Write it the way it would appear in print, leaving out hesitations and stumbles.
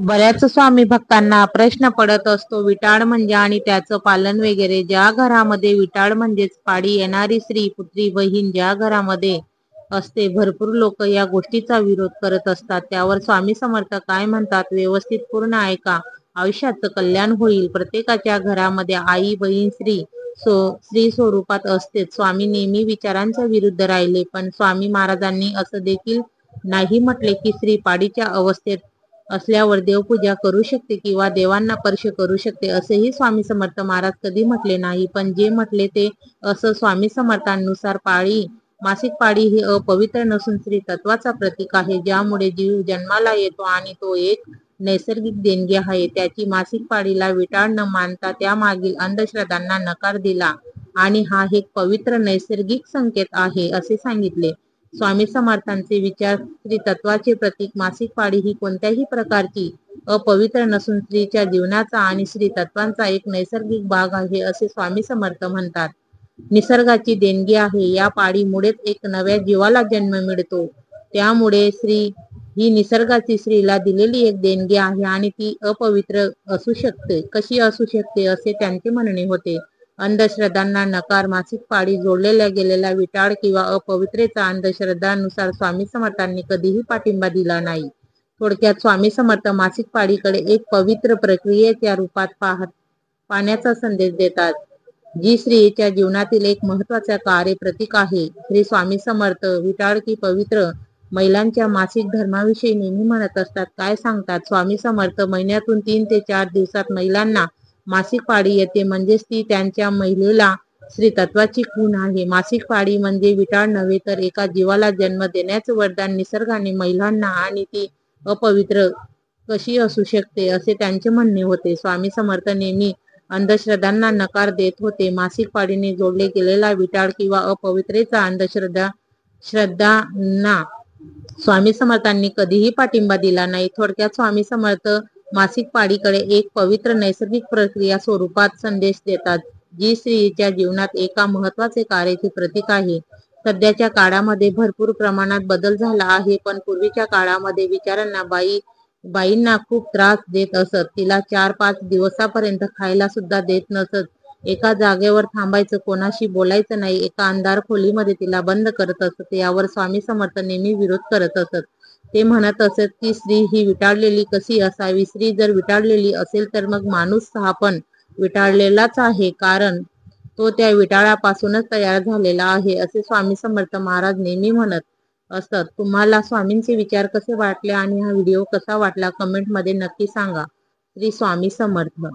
बऱ्याच स्वामी भक्तांना प्रश्न पडत असतो, विटाळ म्हणजे आणि त्याचं पालन वगैरे. ज्या घरामध्ये विटाळ म्हणजेच पाडी येणारी स्त्री, पुत्री, बहीण ज्या घरामध्ये असते, भरपूर लोक या गोष्टीचा विरोध करत असतात. त्यावर स्वामी समर्थ काय म्हणतात, व्यवस्थित पूर्ण ऐका, आयुष्याचं कल्याण होईल. प्रत्येकाच्या घरामध्ये आई, बहीण, स्त्री स्वरूपात असतेच. स्वामी नेहमी विचारांच्या विरुद्ध राहिले, पण स्वामी महाराजांनी असं देखील नाही म्हटले की स्त्री पाडीच्या अवस्थेत असल्यावर देवपूजा करू शकते किंवा देवांना स्पर्श करू शकते, असेही स्वामी समर्थ महाराज कधी म्हटले नाही. पण जे म्हटले ते असं, स्वामी समर्थांनुसार मासिक पाळी ही अपवित्र नसून स्त्री तत्वाचा प्रतीक आहे, ज्यामुळे जीव जन्माला येतो आणि तो एक नैसर्गिक देणगी आहे. त्याची मासिक पाळीला विटाळ न मानता त्यामागील अंधश्रद्धांना नकार दिला आणि हा एक पवित्र नैसर्गिक संकेत आहे असे सांगितले. स्वामी समर्थांचे विचार, स्त्री तत्वाचे प्रतीक, मासिक पाळी ही कोणत्याही प्रकारची अपवित्र नसून स्त्रीच्या जीवनाचा आणि स्त्री तत्वांचा एक नैसर्गिक भाग आहे असे स्वामी समर्थ म्हणतात. निसर्गाची देणगी आहे. या पाळीमुळेच एक नव्या जीवाला जन्म मिळतो. त्यामुळे स्त्री ही निसर्गाची स्त्रीला दिलेली एक देणगी आहे आणि ती अपवित्र असू शकते, कशी असू शकते असे त्यांचे म्हणणे होते. अंधश्रद्धांना नकार, मासिक पाळी जोडलेल्या गेलेला विटाळ किंवा अपवित्रेचा अंधश्रद्धांनुसार स्वामी समर्थांनी कधीही पाठिंबा दिला नाही. थोडक्यात स्वामी समर्थ मासिक पाळीकडे एक पवित्र प्रक्रियेच्या रूपात पाहण्याचा संदेश देतात, जी स्त्रीच्या जीवनातील एक महत्वाचा कार्य प्रतीक आहे. श्री स्वामी समर्थ विटाळ की पवित्र महिलांच्या मासिक धर्माविषयी नेहमी म्हणत असतात. काय सांगतात स्वामी समर्थ, महिन्यातून 3 ते 4 दिवसात महिलांना मासिक पाळी येते, म्हणजेच ती त्यांच्या महिलेला स्त्री तत्वाची खूण आहे. मासिक पाळी म्हणजे विटाळ नव्हे तर एका जीवाला जन्म देण्याचे वरदान निसर्गाने महिलांना, आणि ती अपवित्र कशी असू शकते असे त्यांचे म्हणणे होते. स्वामी समर्थ नेहमी अंधश्रद्धांना नकार देत होते. मासिक पाळीने जोडले गेलेला विटाळ किंवा अपवित्रेचा श्रद्धांना स्वामी समर्थांनी कधीही पाठिंबा दिला नाही. थोडक्यात स्वामी समर्थ मासिक पाळीकडे एक पवित्र नैसर्गिक प्रक्रिया स्वरूपात संदेश देतात, जी स्त्रीच्या जीवनात एका महत्वाचे कार्याचे प्रतीक आहे. सध्याच्या काळामध्ये भरपूर प्रमाणात बदल झाला आहे, पण पूर्वीच्या काळामध्ये विचारांना बाईंना खूप त्रास देत असत. तिला 4-5 दिवसापर्यंत खायला सुद्धा देत नसत. एका जागेवर थांबायचं, कोणाशी बोलायचं नाही, एका अंधार खोलीमध्ये तिला बंद करत असत. यावर स्वामी समर्थ नेहमी विरोध करत असत. ते म्हणत असत की स्त्री ही विटाळलेली कशी असावी. स्त्री जर विटाळलेली असेल तर मग माणूस हा पण विटाळलेलाच आहे, कारण तो त्या विटाळापासूनच तयार झालेला आहे, असे स्वामी समर्थ महाराज नेहमी म्हणत असतात. तुम्हाला स्वामींचे विचार कसे वाटले आणि हा व्हिडिओ कसा वाटला कमेंटमध्ये नक्की सांगा. श्री स्वामी समर्थ.